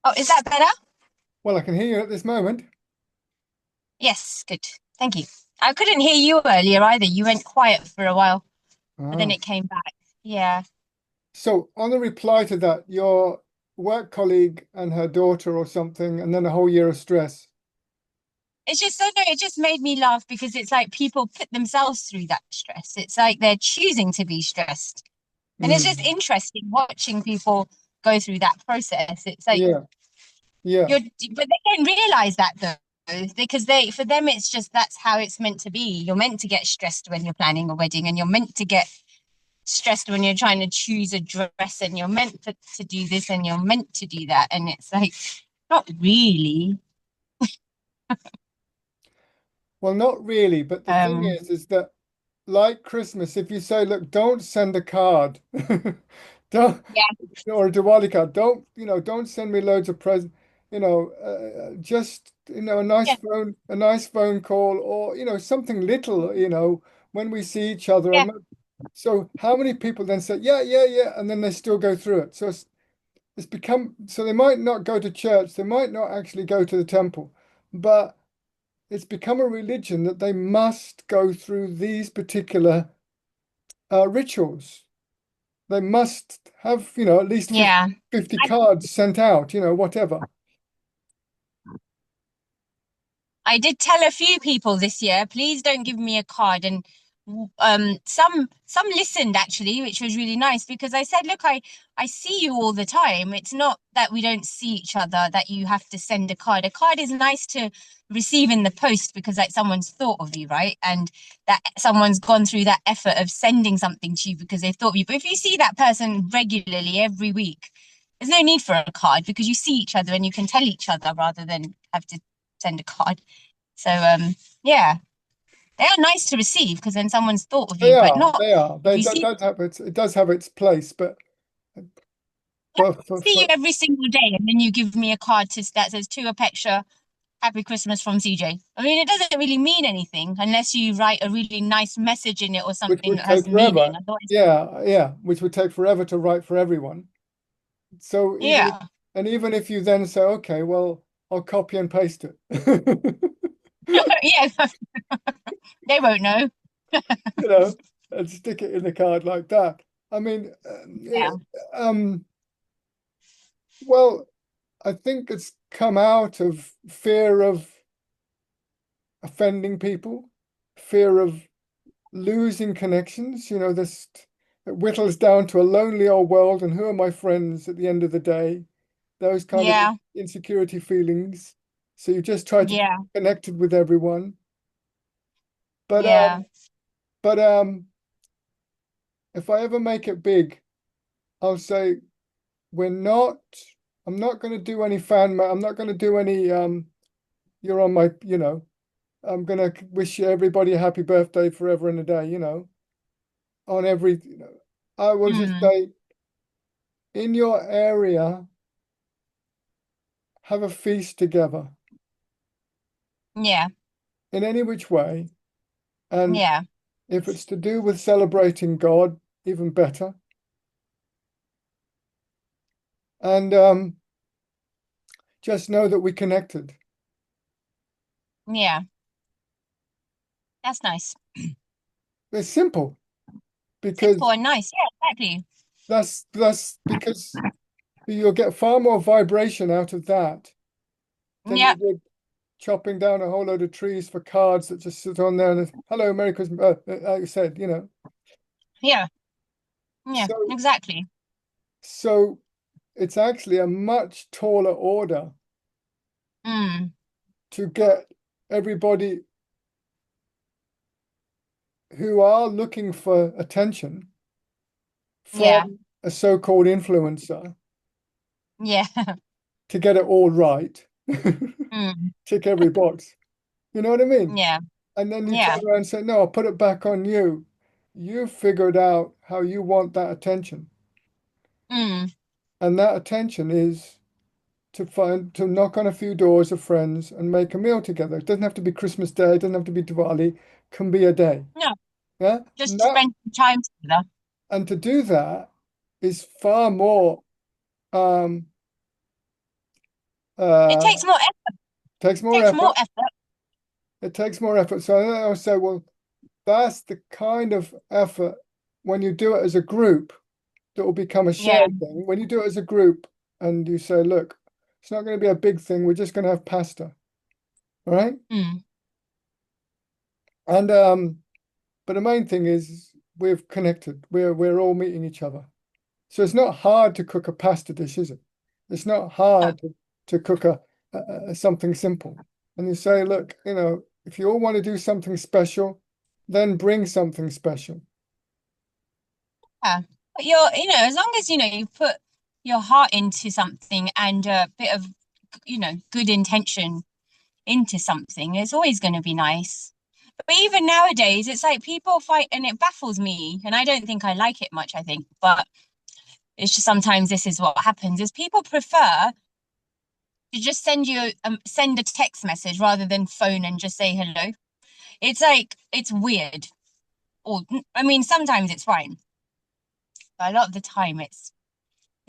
Oh, is that better? Well, I can hear you at this moment. Yes, good. Thank you. I couldn't hear you earlier either. You went quiet for a while, but then Ah. it came back. Yeah. So on the reply to that, your work colleague and her daughter or something, and then a whole year of stress. It's just so no, it just made me laugh because it's like people put themselves through that stress. It's like they're choosing to be stressed. And it's just Mm. interesting watching people go through that process. It's like Yeah, yeah, you're, but they don't realize that though, because for them, it's just that's how it's meant to be. You're meant to get stressed when you're planning a wedding, and you're meant to get stressed when you're trying to choose a dress, and you're meant to do this, and you're meant to do that. And it's like, not really. well, not really, but the thing Um, is that like Christmas, if you say, look, don't send a card, don't, yeah, or a Diwali card, don't send me loads of presents, just, yeah, a nice phone call, or, something little, when we see each other. yeah, So how many people then say, yeah, yeah, yeah, and then they still go through it? So it's become, so they might not go to church, they might not actually go to the temple, but it's become a religion that they must go through these particular rituals. They must have, at least yeah. 50 I, cards sent out, whatever. I did tell a few people this year, please don't give me a card. And some listened actually, which was really nice because I said, look, I see you all the time. It's not that we don't see each other that you have to send a card. A card is nice to receive in the post because like someone's thought of you, right? And that someone's gone through that effort of sending something to you because they've thought of you. But if you see that person regularly every week, there's no need for a card because you see each other and you can tell each other rather than have to send a card. So yeah, they are nice to receive because then someone's thought of They you, but are, not they are. if They you that, see that have it does have its place, but yeah, see you for every single day and then you give me a card that says to a picture, Happy Christmas from CJ. I mean, it doesn't really mean anything unless you write a really nice message in it or which something would that has take meaning. forever. Otherwise, Yeah, yeah, which would take forever to write for everyone. So yeah, even if you then say, okay, well, I'll copy and paste it. yeah, they won't know. you know, and stick it in the card like that. I mean, Yeah, well, I think it's come out of fear of offending people, fear of losing connections. This it whittles down to a lonely old world, and who are my friends at the end of the day? Those kind of yeah, insecurity feelings. So you just try to keep yeah, connected with everyone. But yeah, but if I ever make it big, I'll say we're not. I'm not going to do any fan mail. I'm not going to do any. You're on my. I'm going to wish everybody a happy birthday forever and a day. On every. I will just mm, say in your area, have a feast together yeah, in any which way, and yeah, if it's to do with celebrating God, even better. And just know that we connected. yeah. That's nice. It's simple Simple because and nice. Yeah, exactly. that's because you'll get far more vibration out of that than you Yeah, would chopping down a whole load of trees for cards that just sit on there and hello, Merry Christmas, like you said. yeah, yeah, So exactly. so it's actually a much taller order Mm, to get everybody who are looking for attention yeah, from a so-called influencer yeah, to get it all right, mm, tick every box. You know what I mean? yeah, And then you turn yeah, around and say, no, I'll put it back on you. You figured out how you want that attention. mm, And that attention is to knock on a few doors of friends and make a meal together. It doesn't have to be Christmas Day, it doesn't have to be Diwali, can be a day. no, Yeah. just spend some time together. And to do that is far more um It Uh, takes more effort. takes more Takes more effort. effort. It takes more effort. So then I'll say, well, that's the kind of effort when you do it as a group that will become a Yeah. shared thing. When you do it as a group and you say, look, it's not going to be a big thing. We're just going to have pasta, all right? Mm. And but the main thing is we've connected. We're all meeting each other. So it's not hard to cook a pasta dish, is it? It's not Oh, hard to cook something simple. And you say, look, if you all want to do something special, then bring something special. yeah. But as long as you put your heart into something and a bit of, good intention into something, it's always going to be nice. But even nowadays, it's like people fight, and it baffles me. And I don't think I like it much, I think. But it's just sometimes this is what happens: is people prefer to just send a text message rather than phone and just say hello. It's like it's weird. Or I mean, sometimes it's fine, but a lot of the time it's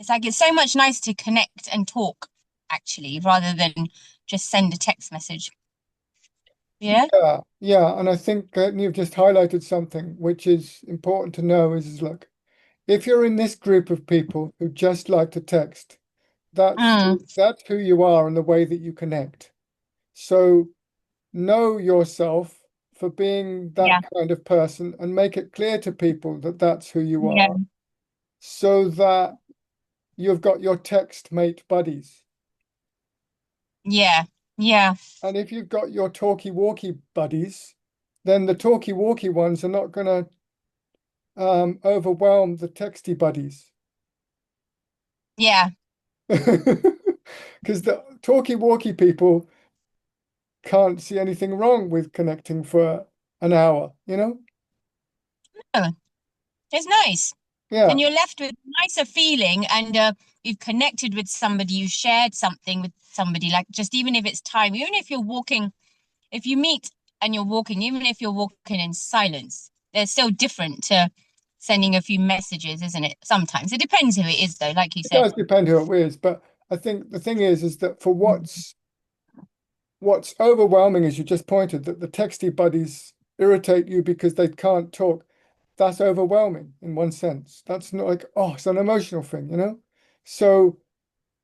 like it's so much nice to connect and talk actually, rather than just send a text message. Yeah. Yeah, yeah. And I think you've just highlighted something which is important to know is look, if you're in this group of people who just like to text, Mm, that's who you are and the way that you connect. So know yourself for being that yeah. kind of person and make it clear to people that that's who you Yeah. are so that you've got your text mate buddies. Yeah. Yeah. And if you've got your talkie-walkie buddies, then the talkie-walkie ones are not going to overwhelm the texty buddies. Yeah. Because the talkie-walkie people can't see anything wrong with connecting for an hour, you know? Oh, it's nice. Yeah, And you're left with a nicer feeling, and you've connected with somebody, you shared something with somebody, like just even if it's time, even if you're walking, if you meet and you're walking, even if you're walking in silence, they're still different to sending a few messages, isn't it? Sometimes it depends who it is, though, like you it said. does depend who it is, but I think the thing is that for what's overwhelming is you just pointed that the texty buddies irritate you because they can't talk. That's overwhelming in one sense. That's not like, oh, it's an emotional thing, you know? So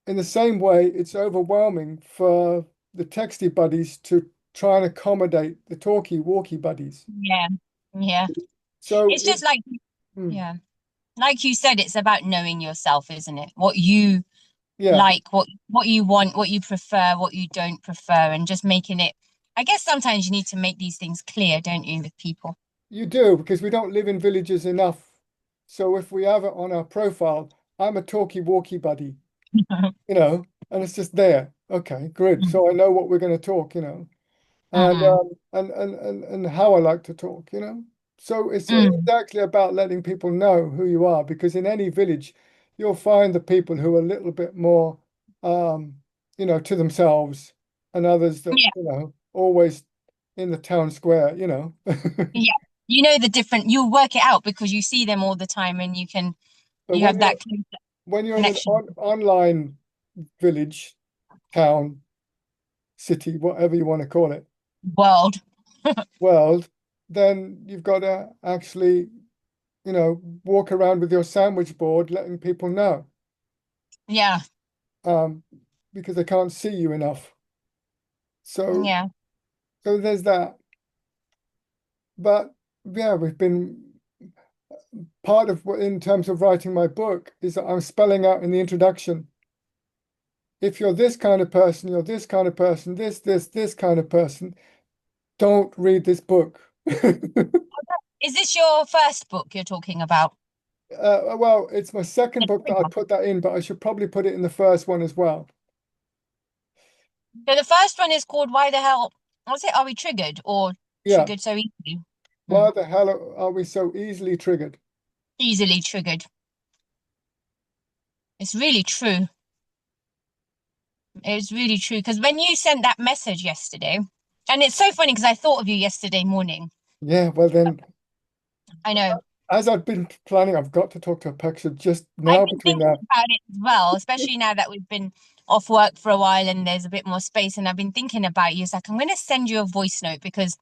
in the same way, it's overwhelming for the texty buddies to try and accommodate the talkie walkie buddies. Yeah, yeah. So It's just like, hmm, yeah, like you said, it's about knowing yourself, isn't it? What you yeah, like, what you want, what you prefer, what you don't prefer, and just making it. I guess sometimes you need to make these things clear, don't you, with people? you do because we don't live in villages enough. So if we have it on our profile, I'm a talkie walkie buddy, and it's just there. Okay, good. So I know what we're going to talk, and Mm-hmm. and how I like to talk. So it is Mm. actually about letting people know who you are, because in any village, you'll find the people who are a little bit more, um, to themselves, and others that, Yeah, always in the town square. yeah. You know the different. You'll work it out because you see them all the time, and But you have that close when you're in an connection. online village, town, city, whatever you want to call it, World. world, then you've got to actually walk around with your sandwich board, letting people know, Yeah, um, because they can't see you enough. So, yeah, so there's that. But yeah, we've been part of what, in terms of writing my book, is that I'm spelling out in the introduction. If you're this kind of person, you're this kind of person, this kind of person, don't read this book. Is this your first book you're talking about? Well, it's my second book that I put that in, but I should probably put it in the first one as well. So the first one is called Why the Hell was it? Are we triggered or Yeah. triggered so easily? Hmm. Why the hell are we so easily triggered? Easily triggered. It's really true. It's really true. Because when you sent that message yesterday, and it's so funny because I thought of you yesterday morning. Yeah, well then, I know. as I've been planning, I've got to talk to Apexa just I've now been between thinking that. about it as well, especially now that we've been off work for a while and there's a bit more space, and I've been thinking about you. It's like I'm going to send you a voice note because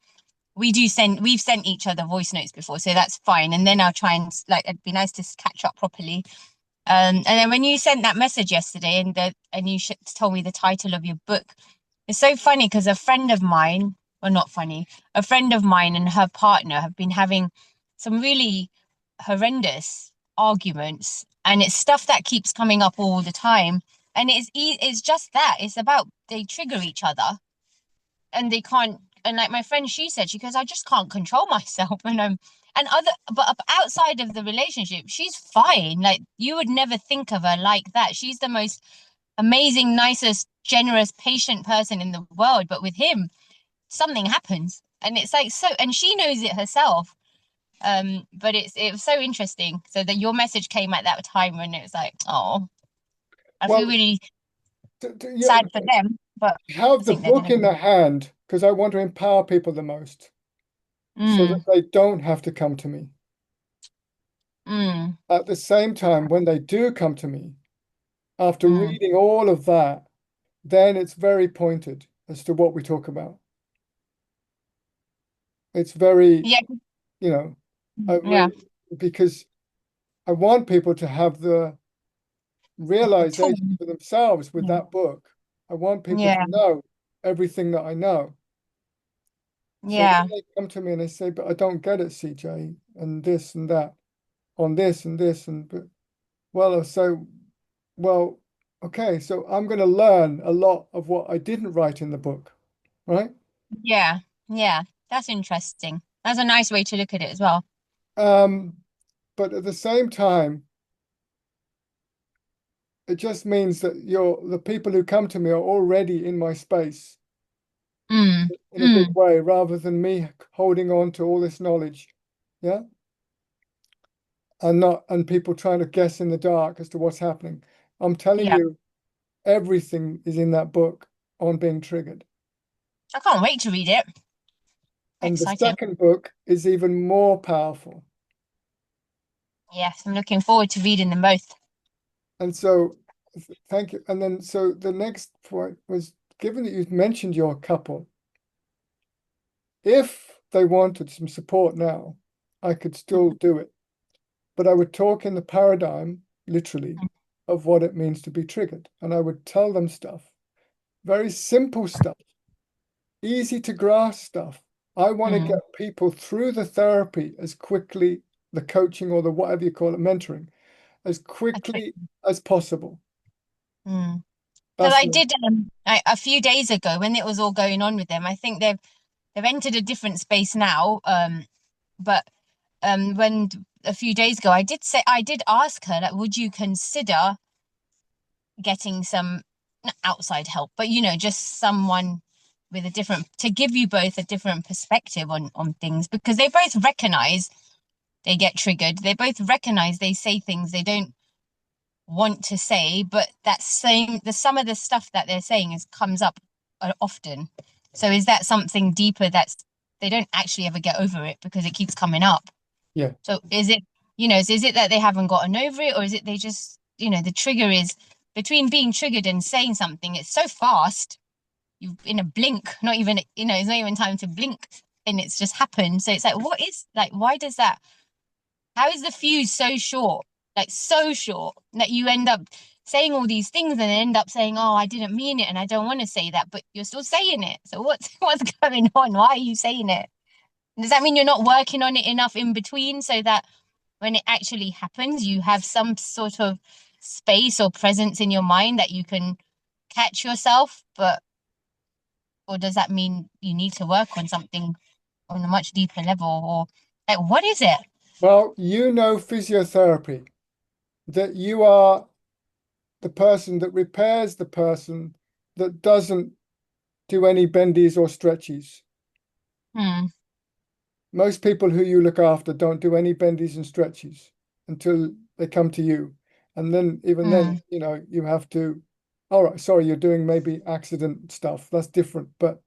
we've sent each other voice notes before, so that's fine. And then I'll try and like it'd be nice to catch up properly. And then when you sent that message yesterday and you told me the title of your book, it's so funny because a friend of mine, well, not funny, a friend of mine and her partner have been having some really horrendous arguments, and it's stuff that keeps coming up all the time. And it's just that it's about they trigger each other and they can't. And like my friend, she goes, I just can't control myself, and other, but outside of the relationship, she's fine. Like you would never think of her like that. She's the most amazing, nicest, generous, patient person in the world. But with him, something happens, and it's like so, and she knows it herself. But it was so interesting. So that your message came at that time when it was like, oh, I feel Well, really yeah, sad for them, but I have the think they're book gonna in be. the hand because I want to empower people the most so that Mm, they don't have to come to me. mm, At the same time, when they do come to me, after mm. reading all of that, then it's very pointed as to what we talk about. It's very, Yeah, you know, I yeah. really, because I want people to have the Tool. realization for themselves with Mm. that book. I want people Yeah, to know everything that I know. So when yeah, they come to me and they say, but I don't get it, CJ, and this and that, on this and this, and but, well, I say, well, okay, so I'm going to learn a lot of what I didn't write in the book, right? yeah, yeah. That's interesting. That's a nice way to look at it as well. Um, but at the same time, it just means that the people who come to me are already in my space Mm, in a big mm. way, rather than me holding on to all this knowledge. Yeah. And people trying to guess in the dark as to what's happening. I'm telling Yeah. you, everything is in that book on being triggered. I can't wait to read it. And the Exciting. second book is even more powerful. Yes, I'm looking forward to reading them both. And so, thank you. And then, so the next point was, given that you've mentioned your couple, if they wanted some support now, I could still do it. But I would talk in the paradigm, literally, of what it means to be triggered. And I would tell them stuff, very simple stuff, easy to grasp stuff. I want to Mm, get people through the therapy as quickly, the coaching or the whatever you call it, mentoring, as okay. quickly as possible. Mm. Because That's I the did a few days ago when it was all going on with them. I think they've entered a different space now. But when a few days ago, I did ask her like, would you consider getting some not outside help, but just someone with a different to give you both a different perspective on things because they both recognize they get triggered. They both recognize they say things they don't want to say, but that same the some of the stuff that they're saying is comes up often. So is that something deeper that's they don't actually ever get over it because it keeps coming up? yeah, So is it that they haven't gotten over it, or is it they just, the trigger is between being triggered and saying something, it's so fast, you in a blink, not even, it's not even time to blink, and it's just happened. So it's like, what is like, why does that, how is the fuse so short? Like so short that you end up saying all these things and then end up saying, oh, I didn't mean it and I don't want to say that, but you're still saying it. So what's what's going on? Why are you saying it? Does that mean you're not working on it enough in between so that when it actually happens, you have some sort of space or presence in your mind that you can catch yourself? But, or does that mean you need to work on something on a much deeper level? Or like, what is it? well, you know physiotherapy, that you are the person that repairs the person that doesn't do any bendies or stretches. Hmm. Most people who you look after don't do any bendies and stretches until they come to you. And then, even then, Hmm. you have to, all right, sorry, you're doing maybe accident stuff. That's different. But,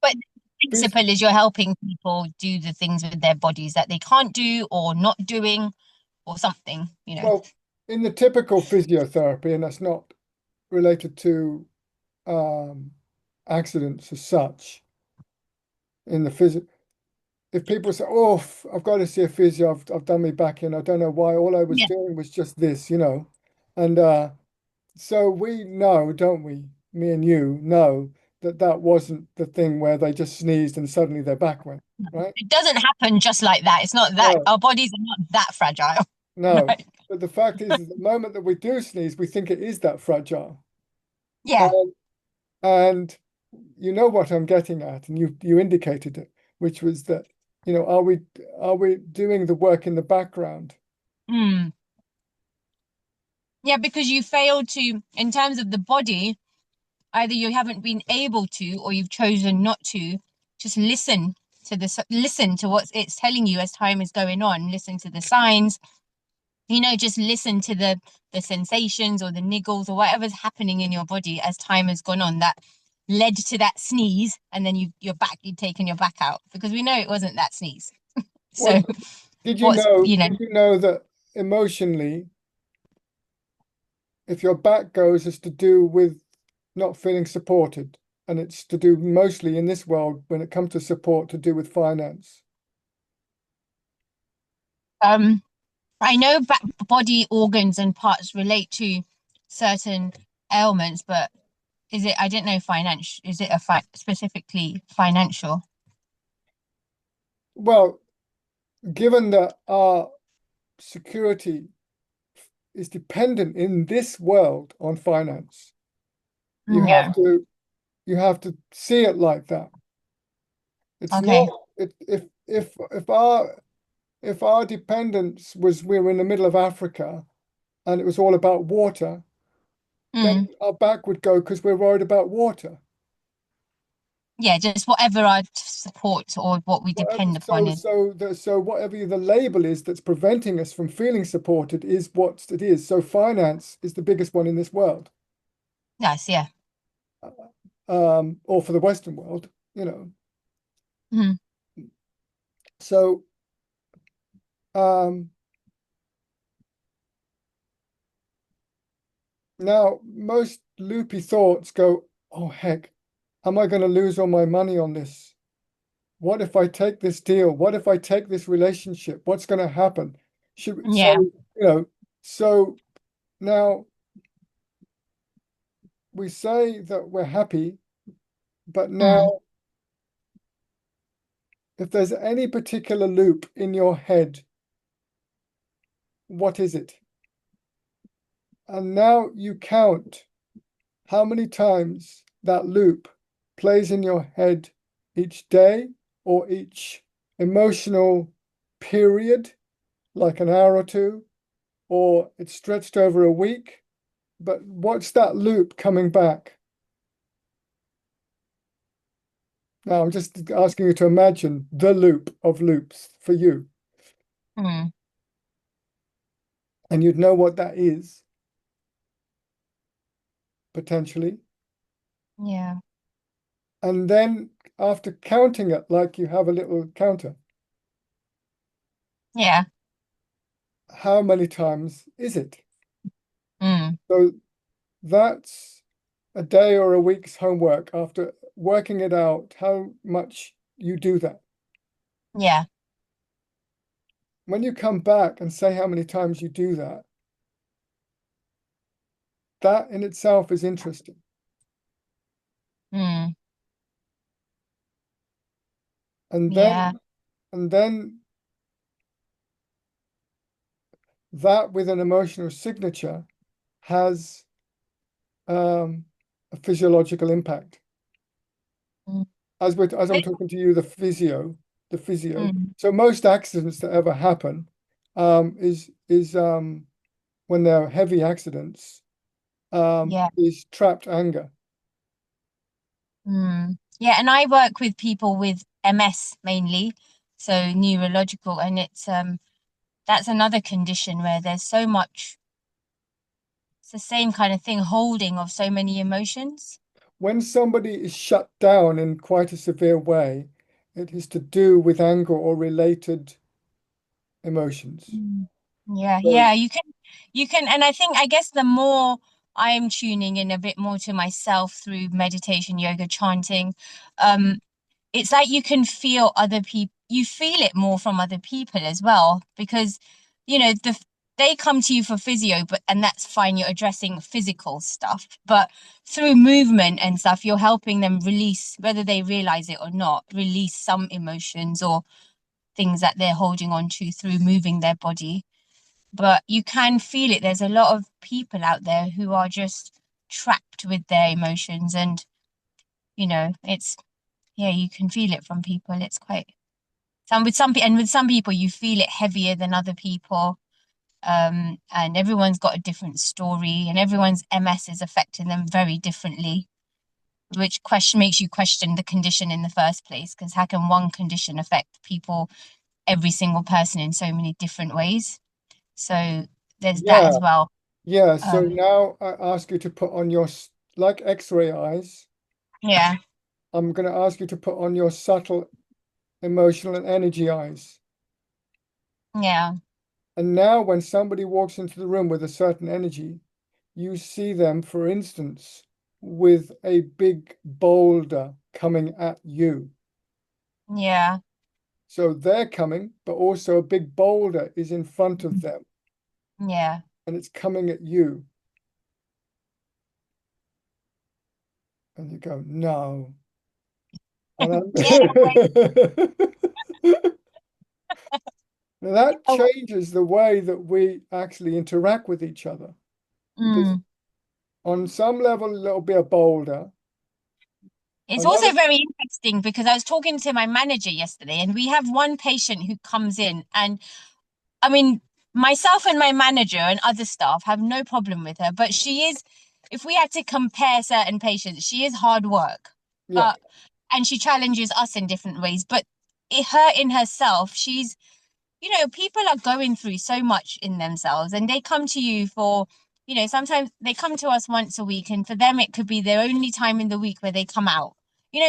But the phys principle is you're helping people do the things with their bodies that they can't do or not doing. or something, you know. Well, in the typical physiotherapy, and that's not related to um, accidents as such, in the physio, if people say, "Oh, I've got to see a physio, I've done my back in, I don't know why, all I was Yeah. doing was just this," and so we know, don't we? Me and you know that that wasn't the thing where they just sneezed and suddenly their back went, right? It doesn't happen just like that. It's not that No, our bodies are not that fragile. no. Like, But the fact is, the moment that we do sneeze, we think it is that fragile. yeah. Um, and you know what I'm getting at, and you indicated it, which was that, are we doing the work in the background? Mm. Yeah, because you fail to, in terms of the body, either you haven't been able to or you've chosen not to just listen to what it's telling you as time is going on, listen to the signs, just listen to the sensations or the niggles or whatever's happening in your body as time has gone on that led to that sneeze, and then you've taken your back out because we know it wasn't that sneeze. Well, So what's did you know that emotionally, if your back goes, it's to do with not feeling supported, and it's to do mostly in this world when it comes to support to do with finance. um I know body organs and parts relate to certain ailments, but I didn't know financial, is it specifically financial? Well, given that our security is dependent in this world on finance, you have Yeah. to you have to see it like that. It's Okay. not if our dependence was we were in the middle of Africa and it was all about water, then Mm. our back would go because we're worried about water. Yeah, just whatever our support or what we Whatever, depend upon is. so whatever the label is that's preventing us from feeling supported is what it is. So finance is the biggest one in this world, Yes, yeah. or for the Western world. Mm. So um, now most loopy thoughts go, oh heck, am I going to lose all my money on this? What if I take this deal? What if I take this relationship? What's going to happen? So, Yeah. so now we say that we're happy, but Mm. now if there's any particular loop in your head, what is it? And now you count how many times that loop plays in your head each day or each emotional period, like an hour or two, or it's stretched over a week. But what's that loop coming back? Now I'm just asking you to imagine the loop of loops for you, Mm. and you'd know what that is potentially. Yeah. And then after counting it, like you have a little counter, Yeah. how many times is it? Mm. So that's a day or a week's homework after working it out, how much you do that. Yeah. When you come back and say how many times you do that, that in itself is interesting. Mm. And Yeah. then and then that with an emotional signature has a physiological impact. Mm. As I'm talking to you, the physio. Mm. So most accidents that ever happen is when they're heavy accidents, Yeah. is trapped anger. Mm. Yeah, and I work with people with MS mainly, so neurological, and it's that's another condition where there's so much, it's the same kind of thing, holding of so many emotions. When somebody is shut down in quite a severe way, it is to do with anger or related emotions. Mm. Yeah, So yeah, you can, and I think, I guess the more I'm tuning in a bit more to myself through meditation, yoga, chanting, um, it's like you can feel other people, you feel it more from other people as well, because, they come to you for physio, but and that's fine, you're addressing physical stuff, but through movement and stuff, you're helping them release, whether they realize it or not, release some emotions or things that they're holding on to through moving their body. But you can feel it. There's a lot of people out there who are just trapped with their emotions, and it's, yeah, you can feel it from people. It's quite with some people you feel it heavier than other people. And everyone's got a different story, and everyone's MS is affecting them very differently, which question makes you question the condition in the first place, because how can one condition affect people, every single person, in so many different ways? So there's that yeah, as well. yeah. So Um, now I ask you to put on your like X-ray eyes. yeah, I'm going to ask you to put on your subtle emotional and energy eyes. yeah, And now when somebody walks into the room with a certain energy, you see them, for instance, with a big boulder coming at you. yeah, So they're coming, but also a big boulder is in front of them yeah. and it's coming at you. And you go, no. And Get away. now that Oh, changes the way that we actually interact with each other because mm. on some level it'll be a boulder. It's Another, also very interesting because I was talking to my manager yesterday, and we have one patient who comes in, and I mean, myself and my manager and other staff have no problem with her, but she is, if we had to compare certain patients, she is hard work, yeah. but and she challenges us in different ways. But her in herself, she's, people are going through so much in themselves, and they come to you for, sometimes they come to us once a week, and for them, it could be their only time in the week where they come out.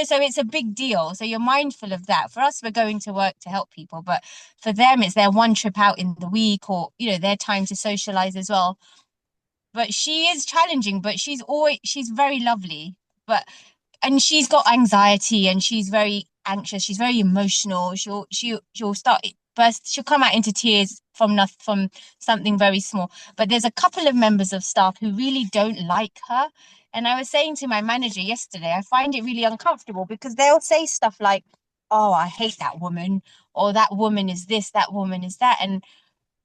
So it's a big deal. So you're mindful of that. For us, we're going to work to help people, but for them, it's their one trip out in the week, or, their time to socialize as well. But she is challenging, but she's very lovely. But and she's got anxiety, and she's very anxious, she's very emotional. She'll start burst, she'll come out into tears from nothing, from something very small. But there's a couple of members of staff who really don't like her, and I was saying to my manager yesterday, I find it really uncomfortable because they'll say stuff like, oh, I hate that woman, or that woman is this, that woman is that. And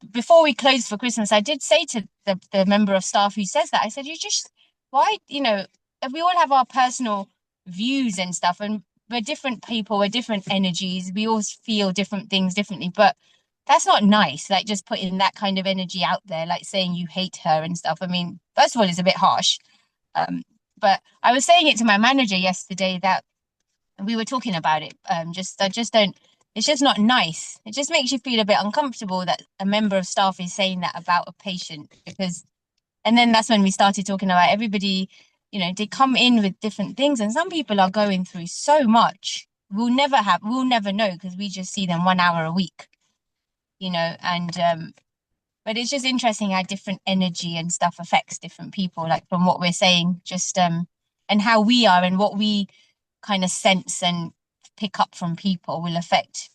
before we closed for Christmas, I did say to the member of staff who says that, I said, you just, why, if we all have our personal views and stuff, and we're different people, we're different energies, we all feel different things differently, but that's not nice. Like, just putting that kind of energy out there, like saying you hate her and stuff. I mean, first of all, it's a bit harsh. Um, but I was saying it to my manager yesterday that we were talking about it. I just don't. It's just not nice. It just makes you feel a bit uncomfortable that a member of staff is saying that about a patient, because, and then that's when we started talking about everybody. They come in with different things, and some people are going through so much. We'll never know because we just see them 1 hour a week. And but it's just interesting how different energy and stuff affects different people. Like, from what we're saying, just and how we are and what we kind of sense and pick up from people will affect,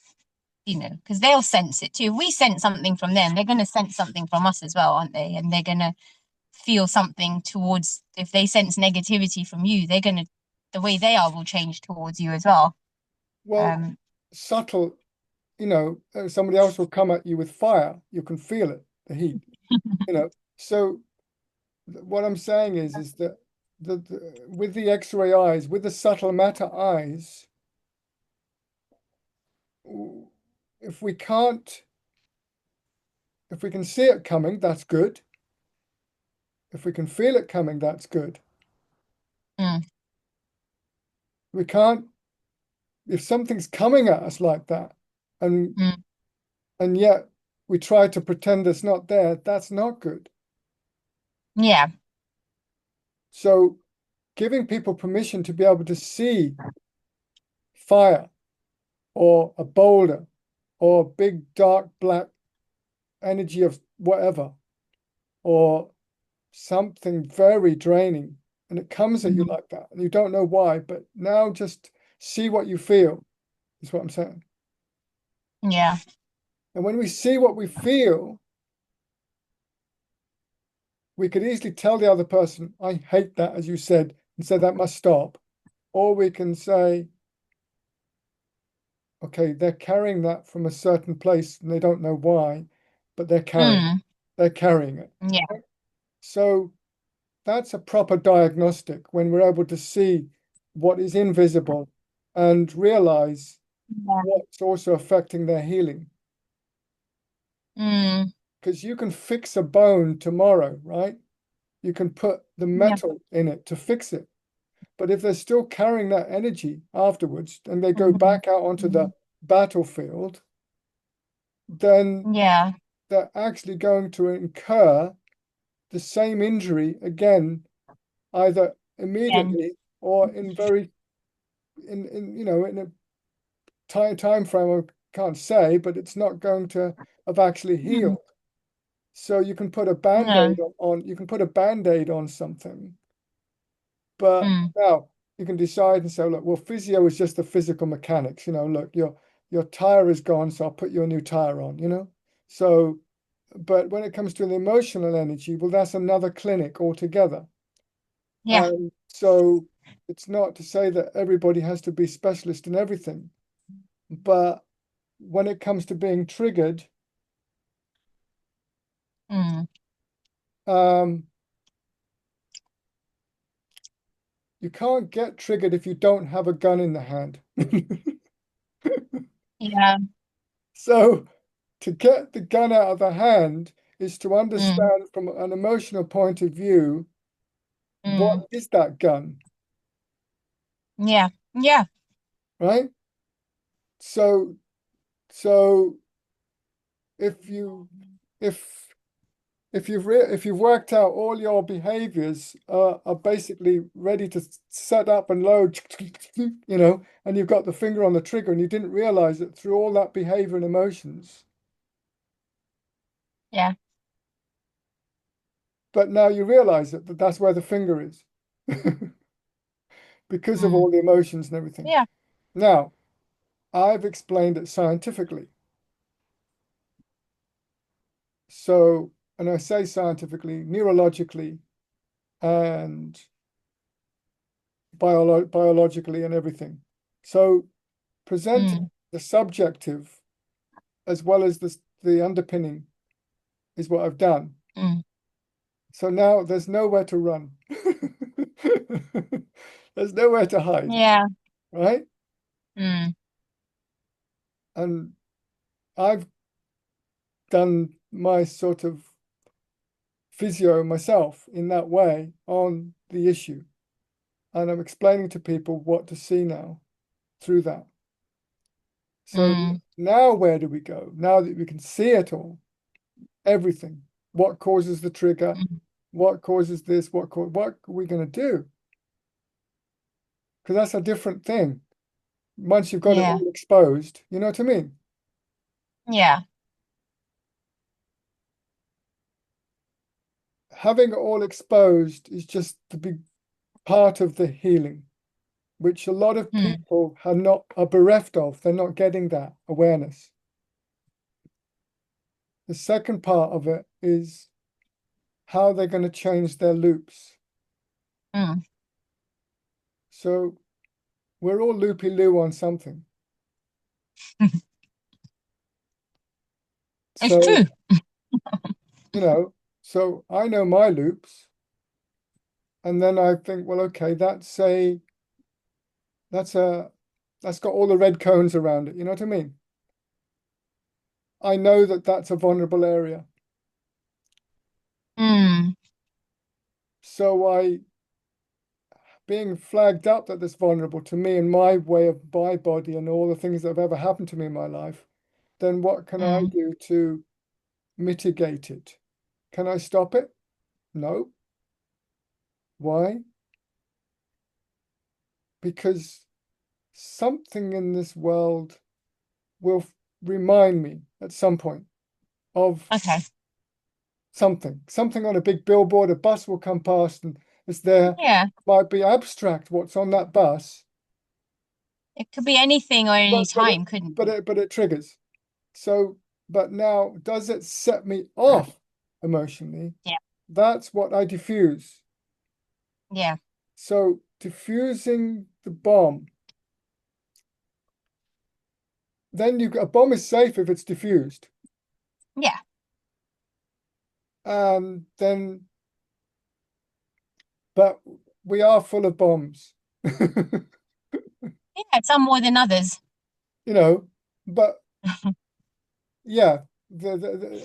because they'll sense it too. If we sense something from them, they're going to sense something from us as well, aren't they? And they're going to feel something towards, if they sense negativity from you, they're going to, the way they are will change towards you as well. Well, Um, subtle, somebody else will come at you with fire. You can feel it, the heat, So what I'm saying is that with the X-ray eyes, with the subtle matter eyes, if we can't, if we can see it coming, that's good. If we can feel it coming, that's good. mm, We can't, if something's coming at us like that, and mm, and yet we try to pretend it's not there, that's not good. yeah, So giving people permission to be able to see fire or a boulder or a big dark black energy of whatever, or something very draining, and it comes at you Mm. like that, and you don't know why, but now just see what you feel, is what I'm saying. Yeah. And when we see what we feel, we could easily tell the other person, I hate that, as you said, and say that must stop. Or we can say, okay, they're carrying that from a certain place and they don't know why, but Mm. they're carrying it. Yeah. So that's a proper diagnostic when we're able to see what is invisible and realize Yeah. what's also affecting their healing. Mm. Because you can fix a bone tomorrow, right? You can put the Yeah. metal in it to fix it. But if they're still carrying that energy afterwards and they go Mm. back out onto the Mm. battlefield, then Yeah. they're actually going to incur the same injury again, either Again. immediately or in very in in a time frame I can't say, but it's not going to have actually Mm. healed. So you can put a No. band-aid on you can put a band-aid on something, but Mm. now you can decide and say, look, well, physio is just the physical mechanics, look, your tire is gone, so I'll put you a new tire on. So, but when it comes to the emotional energy, well, that's another clinic altogether. Yeah. And so it's not to say that everybody has to be specialist in everything, but when it comes to being triggered, Mm. um, you can't get triggered if you don't have a gun in the hand. Yeah. So to get the gun out of the hand is to Mm. understand from an emotional point of view, what Mm. is that gun, Yeah. Yeah. right? So so if you if if you've worked out all your behaviors are basically ready to set up and load, and you've got the finger on the trigger and you didn't realize that through all that behavior and emotions, Yeah. but now you realize that that's where the finger is because of Mm. all the emotions and everything. Yeah. Now, I've explained it scientifically. So, and I say scientifically, neurologically, and biologically, and everything. So, presenting Mm. the subjective as well as the underpinning is what I've done. Mm. So now there's nowhere to run. There's nowhere to hide, Yeah. right? Mm. And I've done my sort of physio myself in that way on the issue. And I'm explaining to people what to see now through that. So Mm. now where do we go? Now that we can see it all, everything, what causes the trigger, Mm. what causes this, what are we going to do? Because that's a different thing. Once you've got it Yeah. all exposed, you know what I mean? Yeah. Having it all exposed is just the big part of the healing, which a lot of Mm. people are bereft of. They're not getting that awareness. The second part of it is how they're going to change their loops. Mm. So we're all loopy-loo on something. It's So, true. so I know my loops, and then I think, well, okay, that's a that's got all the red cones around it. You know what I mean? I know that that's a vulnerable area. Mm. So being flagged up that that's vulnerable to me and my way of my body and all the things that have ever happened to me in my life, then what can I Mm. do to mitigate it? Can I stop it? No. Why? Because something in this world will remind me at some point of Okay. something on a big billboard, a bus will come past and it's there. Yeah. Might be abstract what's on that bus, It could be anything or any but but it time, couldn't but it? it but it triggers. So, but now, does it set me off emotionally? Yeah. That's what I diffuse. Yeah. So diffusing the bomb, then a bomb is safe if it's diffused. Yeah. And then, but we are full of bombs, Yeah. Some more than others. you know, but yeah,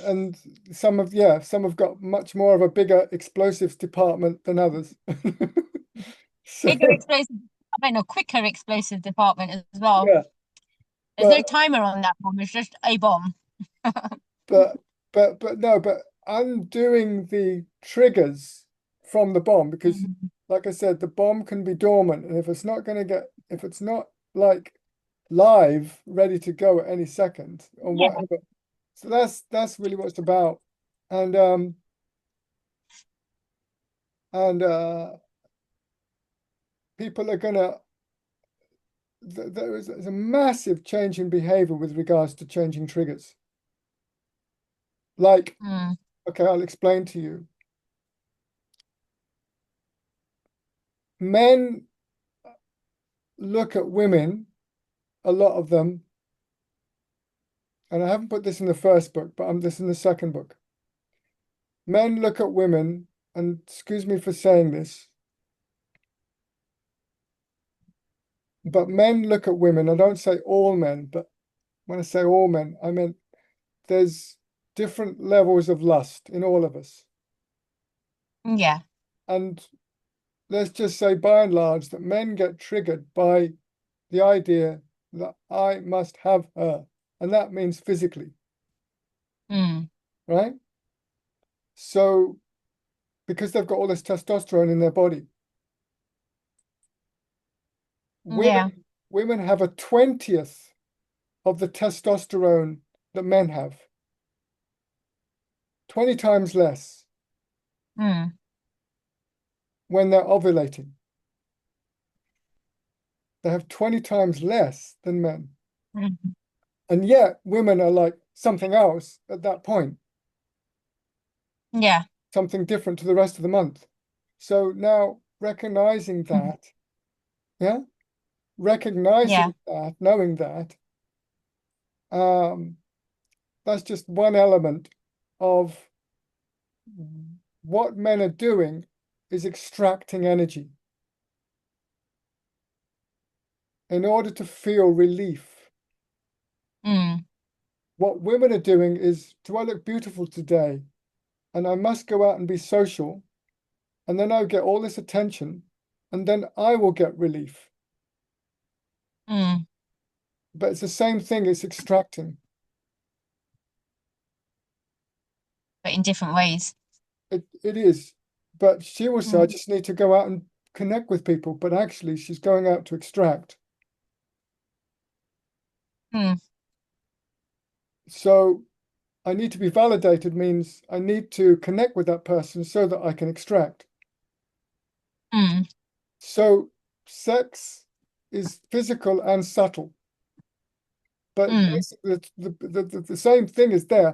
and some have got much more of a bigger explosives department than others. So Bigger explosive department or quicker explosive department as well. yeah, There's no but timer on that bomb. It's just a bomb. but but no, but undoing the triggers from the bomb, because Mhm. like I said, the bomb can be dormant, and if it's not like live, ready to go at any second or Yeah. whatever. So that's really what it's about. And and people are gonna there's a massive change in behavior with regards to changing triggers. Like, Mm. okay, I'll explain to you. Men look at women, a lot of them, and I haven't put this in the first book, but I'm this in the second book. Men look at women, and excuse me for saying this, but men look at women. I don't say all men, but when I say all men, I mean there's different levels of lust in all of us. Yeah. And let's just say by and large that men get triggered by the idea that I must have her. And that means physically, Mm. right? So because they've got all this testosterone in their body, Yeah. women have a 20th of the testosterone that men have, 20 times less Mm. when they're ovulating. They have 20 times less than men. Mm. And yet women are like something else at that point, Yeah. something different to the rest of the month. So now recognizing Mhm. that, yeah, Yeah. recognizing that, knowing that, um, that's just one element of what men are doing is extracting energy in order to feel relief. Mm. What women are doing is, do I look beautiful today? And I must go out and be social, and then I'll get all this attention, and then I will get relief. Mm. But it's the same thing, it's extracting. But in different ways. It is. But she will say, I Mm. just need to go out and connect with people. But actually, she's going out to extract. Mm. So I need to be validated means I need to connect with that person so that I can extract. Mm. So sex is physical and subtle. But Mm. basically, the same thing is there.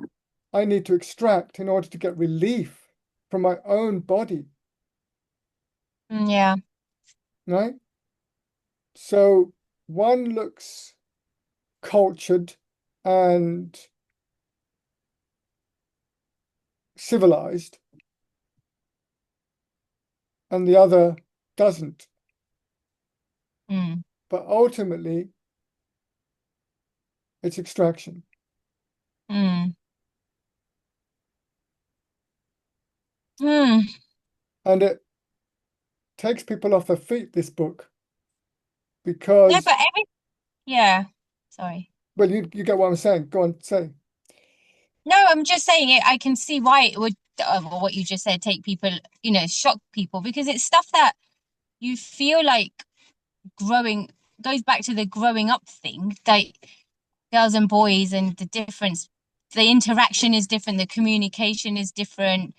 I need to extract in order to get relief from my own body, Mm. Yeah. right? So one looks cultured and civilized, and the other doesn't. Mm. But ultimately, it's extraction. Mm. Mm. And it takes people off their feet, this book, Yeah, because, but yeah. Sorry. well, you get what I'm saying. Go on, say. No, I'm just saying it. I can see why it would, what you just said, take people, shock people because it's stuff that you feel like growing goes back to the growing up thing, like girls and boys and the difference. the interaction is different, the communication is different.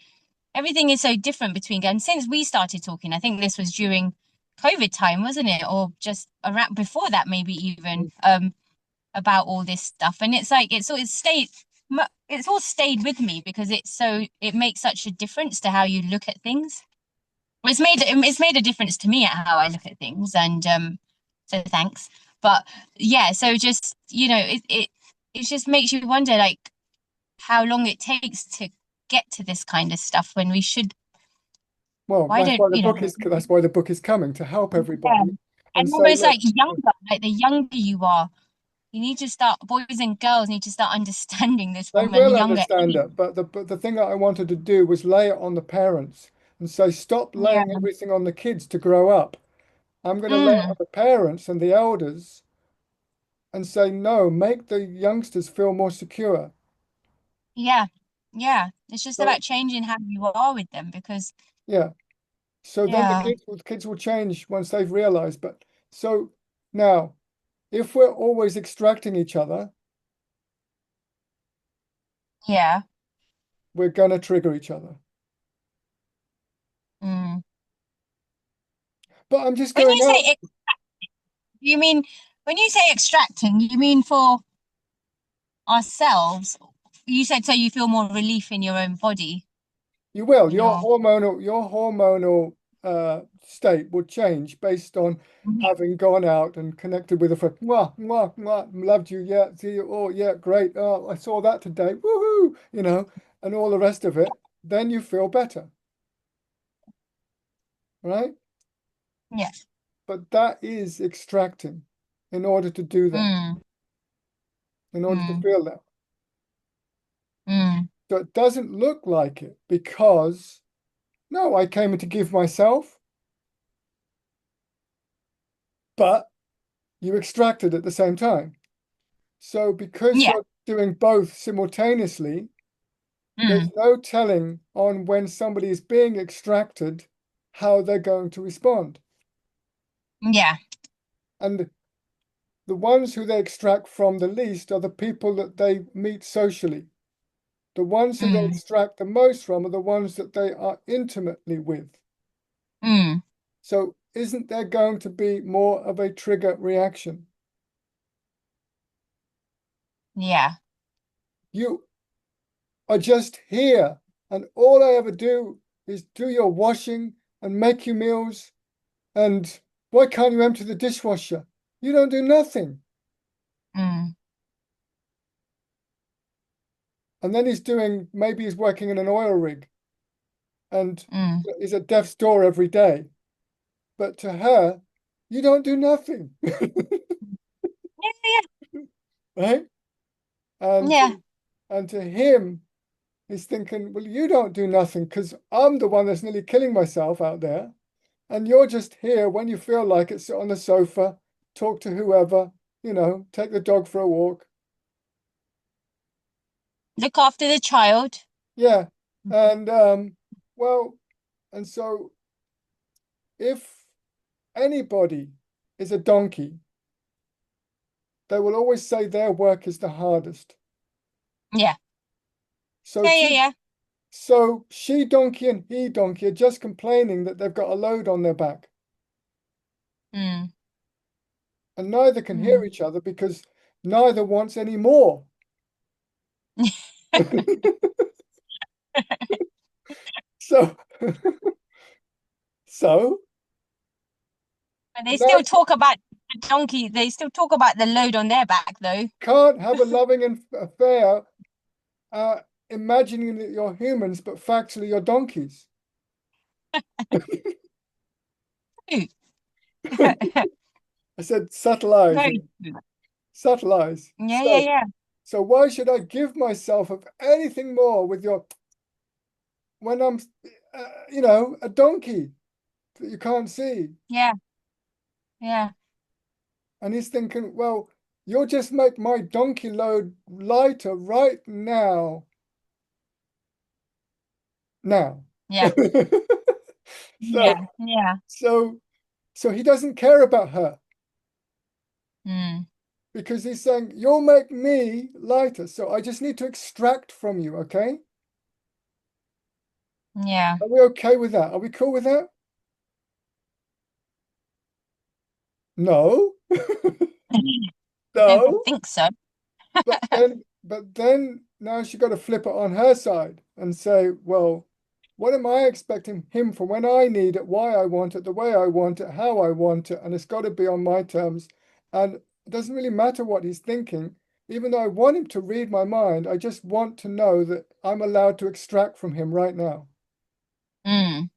Everything is so different between, and since we started talking, I think this was during COVID time, wasn't it? Or just around before that, maybe even about all this stuff. And it's like it's all stayed with me because it makes such a difference to how you look at things. It's made a difference to me at how I look at things, and so thanks. But yeah, so just it just makes you wonder like how long it takes to get to this kind of stuff when we should. Well, Why don't you know? that's why the book is coming to help Yeah. everybody and And say, almost look, like younger, like the younger you are, you need to start. Boys and girls need to start understanding this they from a will younger understand age. it. But the thing that I wanted to do was lay it on the parents and say, stop Yeah. laying everything on the kids to grow up. I'm going to lay it on Mm. the parents and the elders and say, no, make the youngsters feel more secure. Yeah. Yeah. It's just So about changing how you are with them because yeah. So then yeah. the kids will change once they've realized. But so now, if we're always extracting each other, Yeah. we're going to trigger each other. Mm. But I'm just When going you say out. you mean when you say extracting, you mean for ourselves? You said so you feel more relief in your own body You will. when you're Your hormonal state will change based on yeah. having gone out and connected with a friend. Mwah, mwah, mwah, loved you. Yeah, see you. Oh, yeah, great. Oh, I saw that today. Woohoo! And all the rest of it. Then you feel better, right? Yeah. But that is extracting in order to do that, Mm. in order to Mm. feel that. Mm. So it doesn't look like it because no, I came in to give myself, but you extracted at the same time. So because Yeah. you're doing both simultaneously, there's Mm. no telling on when somebody is being extracted how they're going to respond. Yeah. And the ones who they extract from the least are the people that they meet socially. The ones who they Mm. extract the most from are the ones that they are intimately with. Mm. So isn't there going to be more of a trigger reaction? Yeah. You are just here, and all I ever do is do your washing and make you meals. And why can't you empty the dishwasher? You don't do nothing. Mm. And then maybe he's working in an oil rig and Mm. is at death's door every day. But to her, you don't do nothing, Yeah. right? And Yeah. and to him, he's thinking, well, you don't do nothing because I'm the one that's nearly killing myself out there. And you're just here when you feel like it, sit on the sofa, talk to whoever, take the dog for a walk. Look after the child. Yeah. And well, and so if anybody is a donkey, they will always say their work is the hardest. Yeah. So Yeah. Yeah. two Yeah. so she donkey and he donkey are just complaining that they've got a load on their back. Mm. And neither can hear Mm. each other because neither wants any more. So so But they and still that's talk about the donkey. They still talk about the load on their back, though. can't have a loving affair uh, imagining that you're humans, but factually you're donkeys. True. I said subtle eyes, Very true. subtle eyes. Yeah. Yeah. So, Yeah. so why should I give myself of anything more with your when I'm, a donkey that you can't see? Yeah. Yeah. And he's thinking, well, you'll just make my donkey load lighter right now. Now. Yeah. So, Yeah. Yeah. so, so he doesn't care about her Mm. because he's saying, you'll make me lighter. So I just need to extract from you, okay? Yeah. Are we okay with that? Are we cool with that? No, Don't no. think so. But then now she got to flip it on her side and say, well, what am I expecting him for when I need it, why I want it, the way I want it, how I want it, and it's got to be on my terms. And it doesn't really matter what he's thinking, even though I want him to read my mind, I just want to know that I'm allowed to extract from him right now. Mm,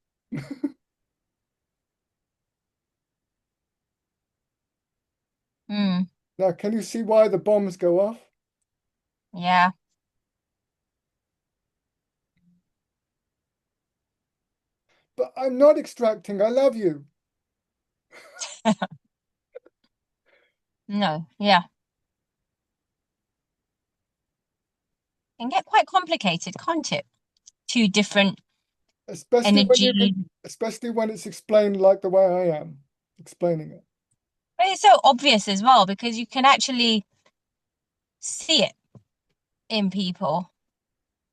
mm, Now, can you see why the bombs go off? yeah. But I'm not extracting, I love you. No, yeah. Can get quite complicated, can't it? Two different Especially when you energy. can, especially when it's explained like the way I am explaining it. But it's so obvious as well because you can actually see it in people.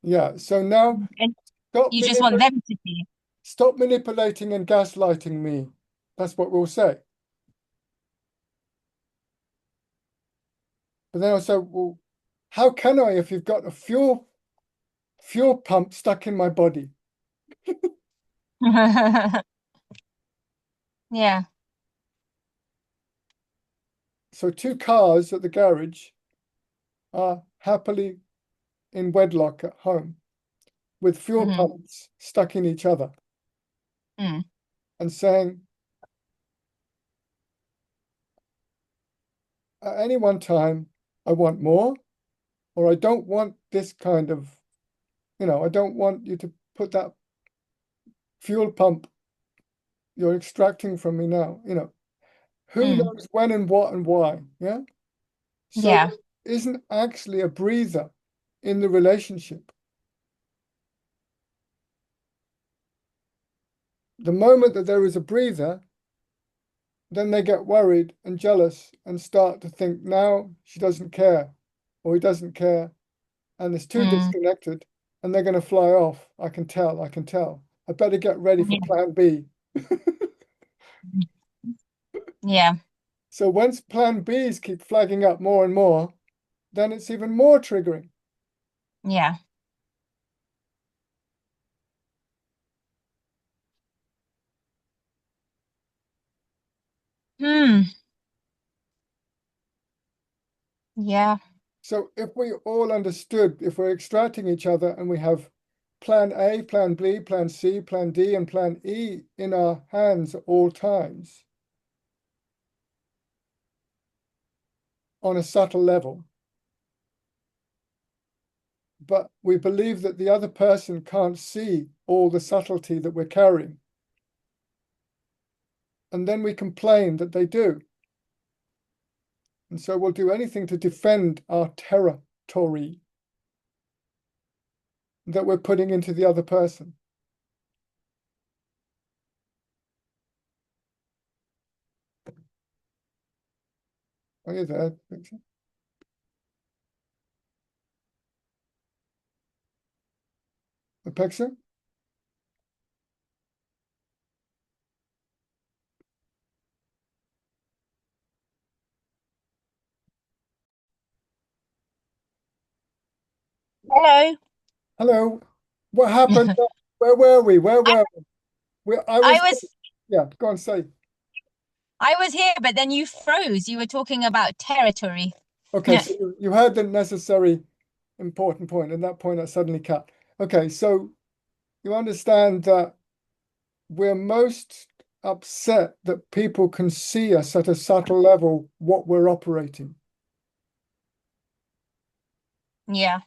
Yeah. So now And stop you just want manip them to see it. stop manipulating and gaslighting me. That's what we'll say. But then I'll say, well, how can I if you've got a fuel pump stuck in my body? Yeah. So two cars at the garage are happily in wedlock at home with fuel Hmm. pumps stuck in each other Mm. and saying at any one time, I want more, or I don't want this kind of, I don't want you to put that fuel pump you're extracting from me now, who Mm. knows when and what and why, yeah? So Yeah. there isn't actually a breather in the relationship. The moment that there is a breather, then they get worried and jealous and start to think now she doesn't care or he doesn't care and it's too Mm. disconnected and they're going to fly off. I can tell, I can tell. I better get ready for Yeah. plan B. Yeah. So once plan Bs keep flagging up more and more, then it's even more triggering. Yeah. Hmm. Yeah. So if we all understood, if we're extracting each other and we have plan A, plan B, plan C, plan D, and plan E in our hands at all times on a subtle level, but we believe that the other person can't see all the subtlety that we're carrying. And then we complain that they do. And so we'll do anything to defend our territory that we're putting into the other person. Are you there, Victor? Apexa? Hello. Hello. What happened? Where were we? Where I, were we? I I was, was yeah, go on, say. I was here, but then you froze. You were talking about territory. Okay, so you heard the necessary important point, and that point I suddenly cut. Okay, so you understand that we're most upset that people can see us at a subtle level what we're operating. Yeah.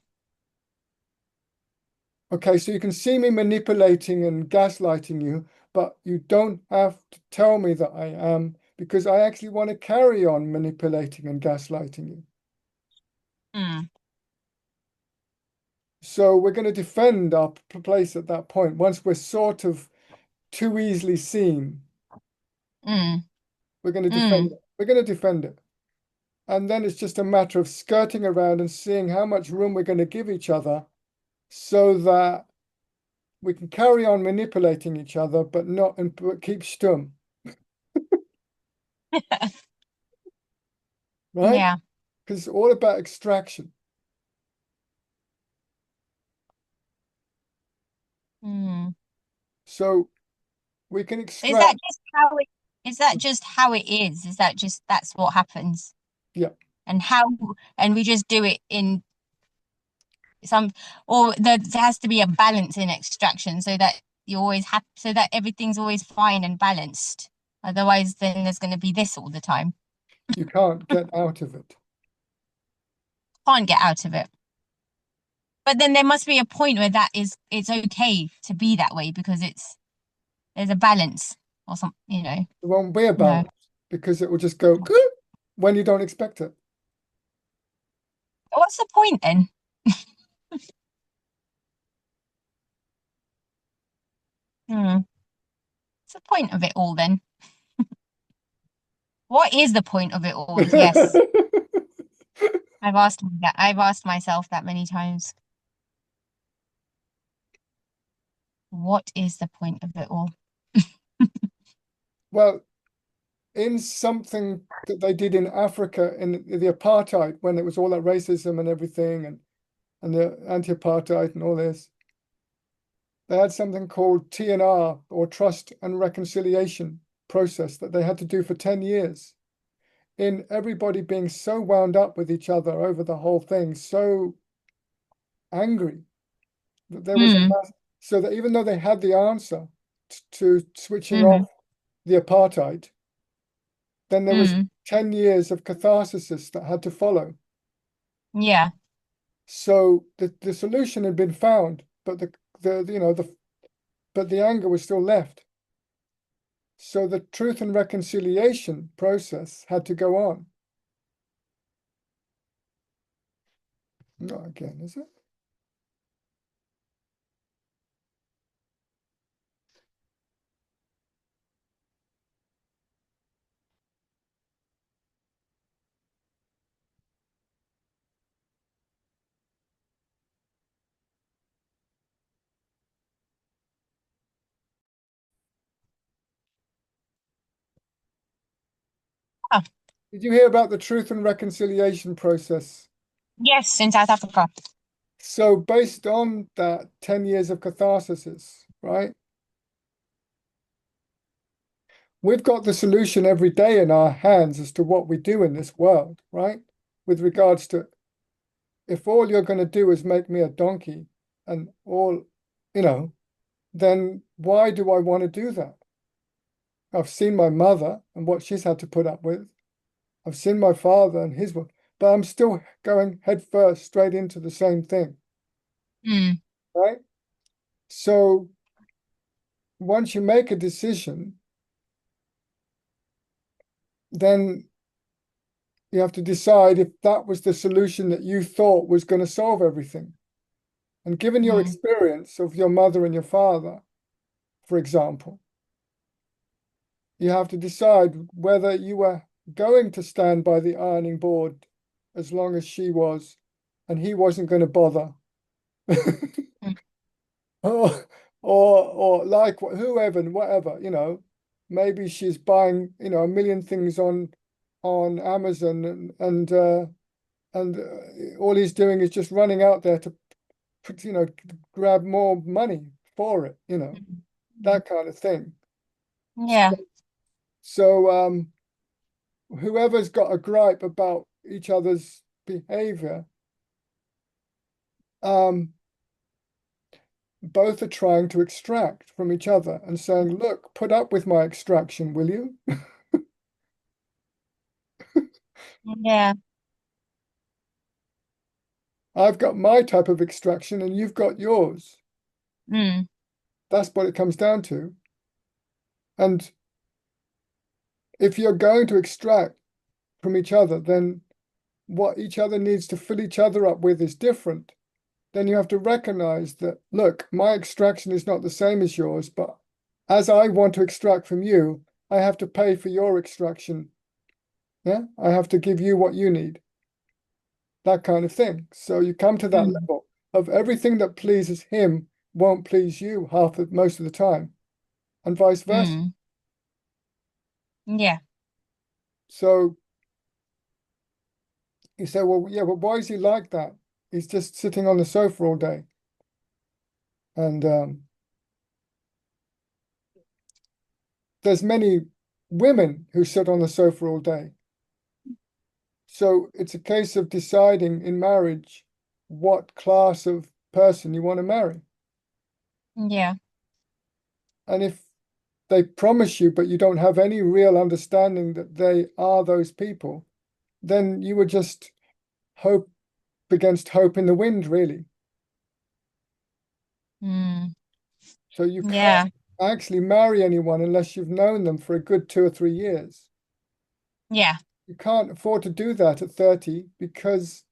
Okay, so you can see me manipulating and gaslighting you, but you don't have to tell me that I am because I actually want to carry on manipulating and gaslighting you. Mm. So we're going to defend our place at that point once we're sort of too easily seen. Mm. We're going to defend Mm. it. We're going to defend it. And then it's just a matter of skirting around and seeing how much room we're going to give each other so that we can carry on manipulating each other, but not and but keep stum, right? Yeah. Because it's all about extraction. Mm. So we can Is that extract, just how it is that just how it is? Is that just that's what happens? yeah, And how and we just do it in some or there has to be a balance in extraction so that you always have so that everything's always fine and balanced. Otherwise then there's going to be this all the time. you can't get out of it. Can't get out of it. But then there must be a point where that is it's okay to be that way because it's there's a balance or something, you know. It won't be a No. balance because it will just go when you don't expect it. What's the point then? Hmm. What's the point of it all then? What is the point of it all? Yes. I've asked me that. I've asked myself that many times. What is the point of it all? Well, in something that they did in Africa in the apartheid, when it was all that racism and everything, and the anti-apartheid and all this, they had something called TNR, or Trust and Reconciliation process, that they had to do for 10 years. In everybody being so wound up with each other over the whole thing, so angry that there was a Mm, mass, so that even though they had the answer to switching mm, off the apartheid, then there was mm. 10 years of catharsis that had to follow. Yeah. So the solution had been found, but but the anger was still left. So the truth and reconciliation process had to go on. Not again, is it? Oh, Did you hear about the truth and reconciliation process? yes, in South Africa. So based on that 10 years of catharsis, right? We've got the solution every day in our hands as to what we do in this world, right? With regards to if all you're going to do is make me a donkey and all, you know, then why do I want to do that? I've seen my mother and what she's had to put up with. I've seen my father and his work, but I'm still going head first straight into the same thing, Mm, right? So once you make a decision, then you have to decide if that was the solution that you thought was going to solve everything. And given your mm, experience of your mother and your father, for example, you have to decide whether you were going to stand by the ironing board as long as she was, and he wasn't going to bother. mm, Or like whoever and whatever, maybe she's buying, a million things on Amazon and all he's doing is just running out there to grab more money for it, mm. that kind of thing. Yeah. So whoever's got a gripe about each other's behavior, um, both are trying to extract from each other and saying, look, put up with my extraction, will you? Yeah. I've got my type of extraction and you've got yours. Mm, That's what it comes down to. And if you're going to extract from each other, then what each other needs to fill each other up with is different. Then you have to recognize that, look, my extraction is not the same as yours, but as I want to extract from you, I have to pay for your extraction Yeah, I have to give you what you need, that kind of thing. So you come to that Mm, level of everything that pleases him won't please you most of the time, and vice versa. mm, yeah, So you say, well, yeah, but why is he like that? He's just sitting on the sofa all day. And there's many women who sit on the sofa all day. So it's a case of deciding in marriage what class of person you want to marry. yeah, And if they promise you, but you don't have any real understanding that they are those people, then you would just hope against hope in the wind, really. mm, So you can't yeah, actually marry anyone unless you've known them for a good 2 or 3 years. yeah, You can't afford to do that at 30 because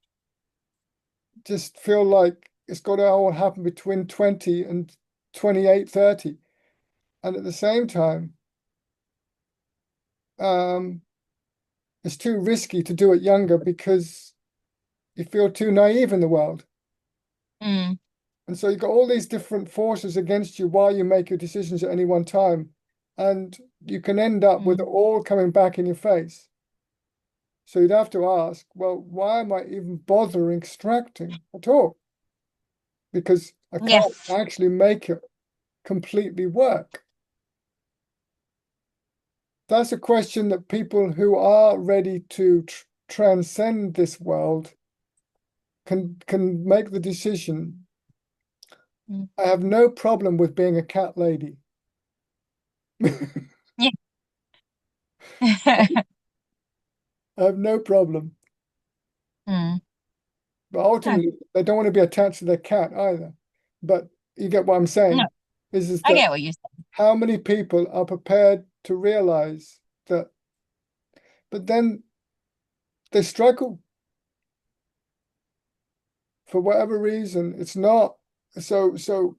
just feel like it's got to all happen between 20 and 28, 30. And at the same time, um, it's too risky to do it younger because you feel too naive in the world. mm, And so you've got all these different forces against you while you make your decisions at any one time. And you can end up with it mm, all coming back in your face. So you'd have to ask, well, why am I even bothering extracting at all? Because I yeah, can't actually make it completely work. That's a question that people who are ready to transcend this world can make the decision. mm, I have no problem with being a cat lady. I yeah, have no problem. mm, But no, ultimately, they don't want to be attached to their cat either. But you get what I'm no, saying, is I that get what you said. how many people are prepared to realize that, but then they struggle for whatever reason. It's not so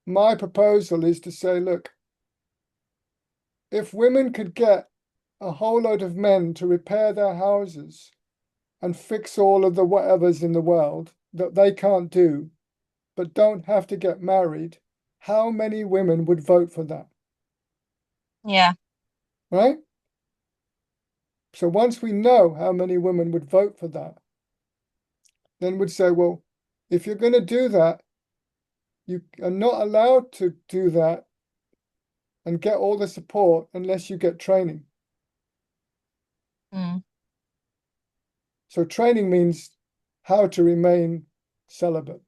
my proposal is to say, look, if women could get a whole load of men to repair their houses and fix all of the whatevers in the world that they can't do, but don't have to get married, how many women would vote for that? Yeah, Right? So once we know how many women would vote for that, then we'd say, well, if you're going to do that, you are not allowed to do that and get all the support unless you get training. mm, So training means how to remain celibate,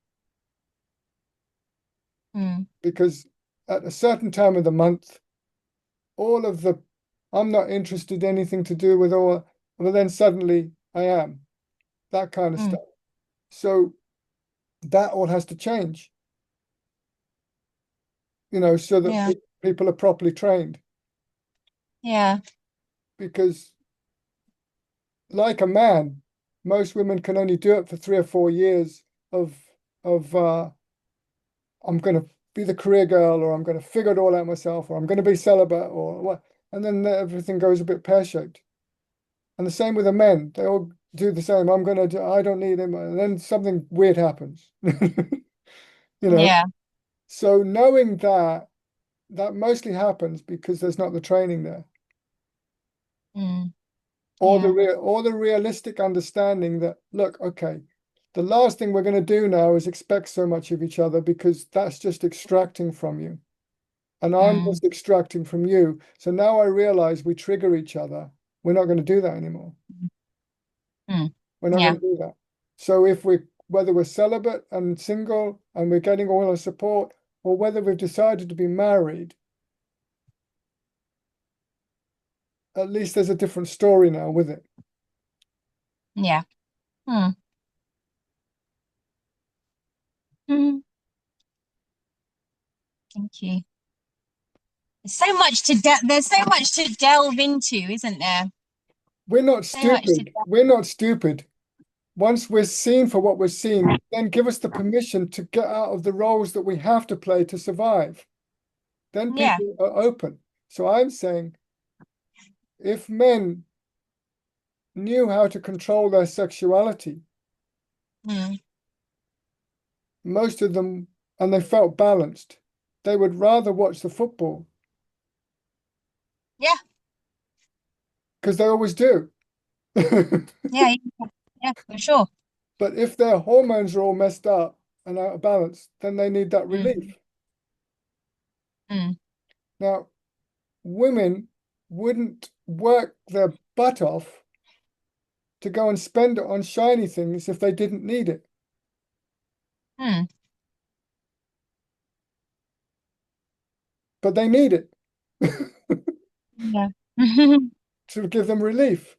mm, because at a certain time of the month, all of the I'm not interested in anything to do with all, but then suddenly I am, that kind of mm, stuff. So that all has to change, so that yeah, people are properly trained. yeah, Because like a man, most women can only do it for 3 or 4 years of I'm going to be the career girl, or I'm going to figure it all out myself, or I'm going to be celibate, or what, and then everything goes a bit pear-shaped. And the same with the men; they all do the same. I'm going to do. I don't need him, and then something weird happens. You know. yeah, So knowing that mostly happens because there's not the training there, mm, or yeah, the realistic understanding that, look, okay, the last thing we're going to do now is expect so much of each other because that's just extracting from you. And I'm mm, just extracting from you. So now I realize we trigger each other. We're not going to do that anymore. mm, We're not yeah, going to do that. So whether we're celibate and single and we're getting all our support, or whether we've decided to be married, at least there's a different story now with it. yeah, mm, mm, thank you. There's so much to delve into, isn't there? We're not So much to stupid. We're not stupid. Once we're seen for what we're seen, then give us the permission to get out of the roles that we have to play to survive. Then yeah, people are open. So I'm saying if men knew how to control their sexuality, Mm. most of them, and they felt balanced, they would rather watch the football Yeah, because they always do. yeah, yeah, for sure. But if their hormones are all messed up and out of balance, then they need that Mm. relief. Mm. Now, women wouldn't work their butt off to go and spend it on shiny things if they didn't need it, Mm. but they need it Yeah. to give them relief.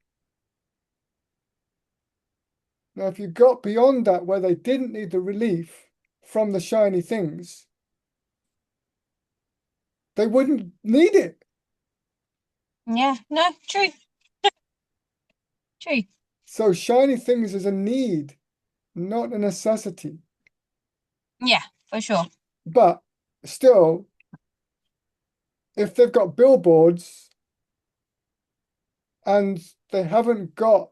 Now, if you got beyond that where they didn't need the relief from the shiny things, they wouldn't need it. Yeah, no, true, true. So shiny things is a need, not a necessity. Yeah, for sure. But still, if they've got billboards and they haven't got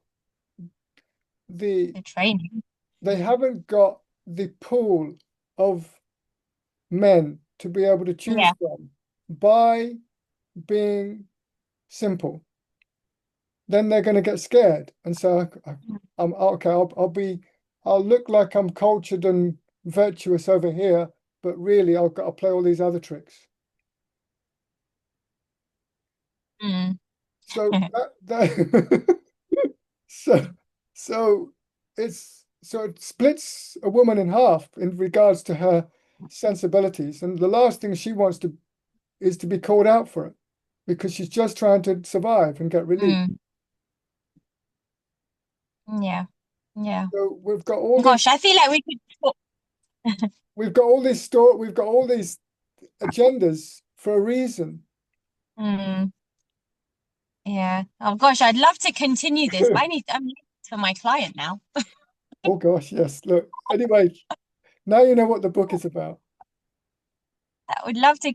the The training. they haven't got the pool of men to be able to choose Yeah. from by being simple, then they're going to get scared. And so I'm okay. I'll look like I'm cultured and virtuous over here, but really I'll play all these other tricks. Mm. So that so so so it splits a woman in half in regards to her sensibilities, and the last thing she wants to is to be called out for it because she's just trying to survive and get relief. Mm. Yeah, yeah. So we've got all these Gosh, I feel like we could talk. we've got all these agendas for a reason. Mm. Yeah. Oh gosh, I'd love to continue this, but I'm late for my client now. Oh gosh, yes. Look, anyway, now you know what the book is about. I would love to.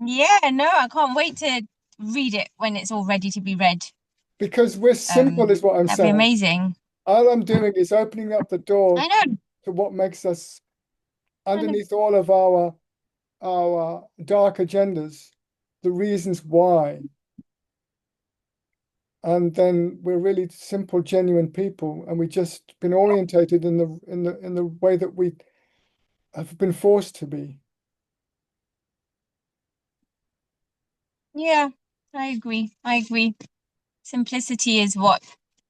Yeah, no, I can't wait to read it when it's all ready to be read. Because we're simple, is what I'm That'd be saying. amazing. All I'm doing is opening up the door I know. to what makes us I know. underneath all of our dark agendas, the reasons why. And then we're really simple, genuine people, and we just been orientated in the way that we have been forced to be. Yeah, I agree. I agree. Simplicity is what,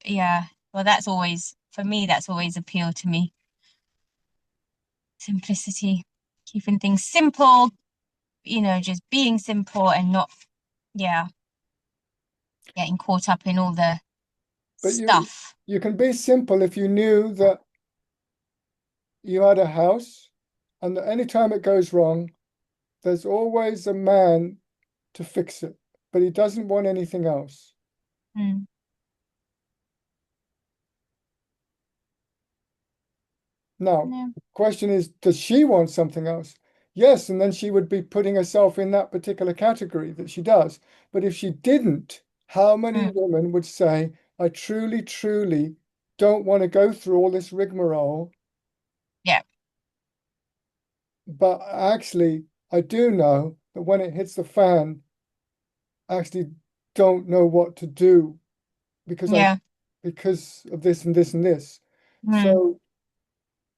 yeah. Well, that's always, for me, that's always appealed to me. Simplicity, keeping things simple, just being simple and not, yeah, getting caught up in all the But you stuff. you can be simple if you knew that you had a house and that any time it goes wrong, there's always a man to fix it, but he doesn't want anything else. Mm. Now, Yeah. question is, does she want something else? Yes, and then she would be putting herself in that particular category that she does. But if she didn't, how many Mm. women would say, I truly, truly don't want to go through all this rigmarole, Yeah. but actually, I do know that when it hits the fan, I actually don't know what to do because I Yeah. because of this and this and this. Mm. So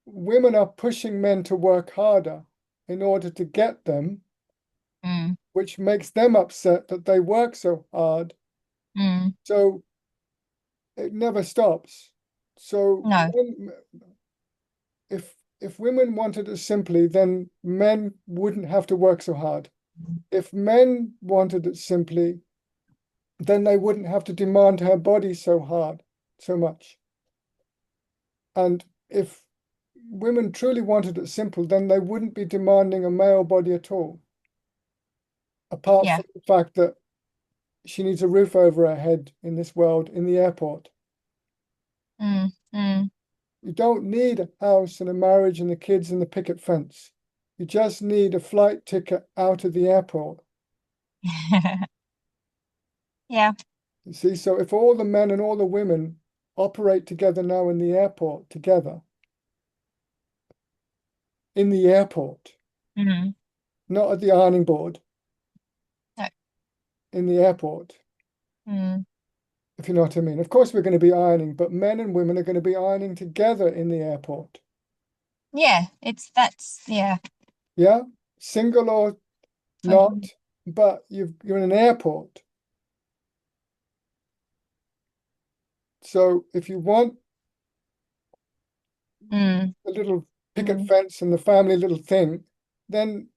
women are pushing men to work harder in order to get them, Mm. which makes them upset that they work so hard. Mm. So it never stops. So No. if women wanted it simply, then men wouldn't have to work so hard. If men wanted it simply, then they wouldn't have to demand her body so hard, so much. And if women truly wanted it simple, then they wouldn't be demanding a male body at all, apart Yeah. from the fact that she needs a roof over her head in this world, in the airport. Mm. Mm. You don't need a house and a marriage and the kids and the picket fence. You just need a flight ticket out of the airport. Yeah. You see, so if all the men and all the women operate together now in the airport together, in the airport, Mm. not at the ironing board, No. in the airport, Mm. if you know what I mean. Of course, we're going to be ironing, but men and women are going to be ironing together in the airport. Yeah, yeah, Yeah, single or not, totally. but you're in an airport. So if you want Mm. a little picket Mm. fence and the family little thing, then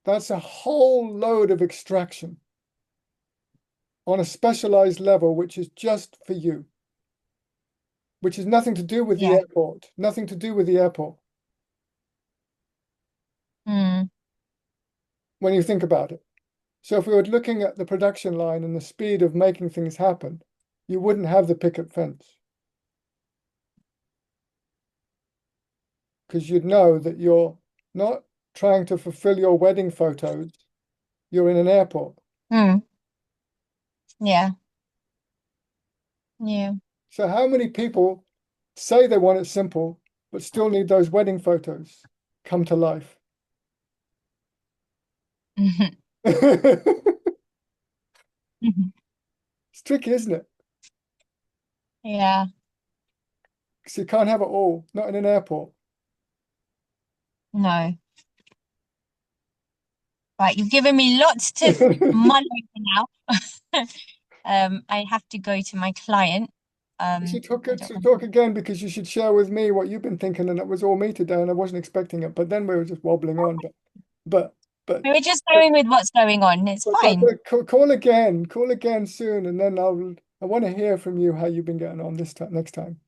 that's a whole load of extraction on a specialized level, which is just for you, which has nothing to do with the Yeah. airport, nothing to do with the airport Mm. when you think about it. So if we were looking at the production line and the speed of making things happen, you wouldn't have the picket fence because you'd know that you're not trying to fulfill your wedding photos, you're in an airport. Mm. Yeah. Yeah. So how many people say they want it simple, but still need those wedding photos come to life? It's tricky, isn't it? Yeah. Because you can't have it all, not in an airport. No. Right, you've given me lots to mull over now. I have to go to my client. We should I talk, don't should want. talk again because you should share with me what you've been thinking, and it was all me today, and I wasn't expecting it. But then we were just wobbling on. But but We were just going with what's going on. It's fine. call again soon, and then I want to hear from you how you've been getting on this time next time.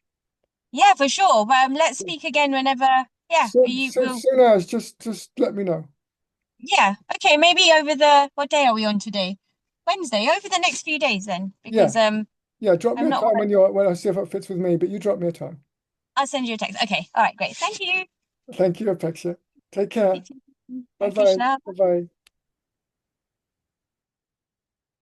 Yeah, for sure. Let's speak again whenever. Yeah, you will. Soon as just let me know. Yeah, okay. Maybe over the what day are we on today? Wednesday. Over the next few days, then, Yeah, because yeah. Drop me I'm a not. time when I see if it fits with me. But you drop me a time. I'll send you a text. Okay. All right. Great. Thank you. Thank you, Apexia. Take care. Speak to you soon. Bye Bye, bye. Krishna. Bye bye.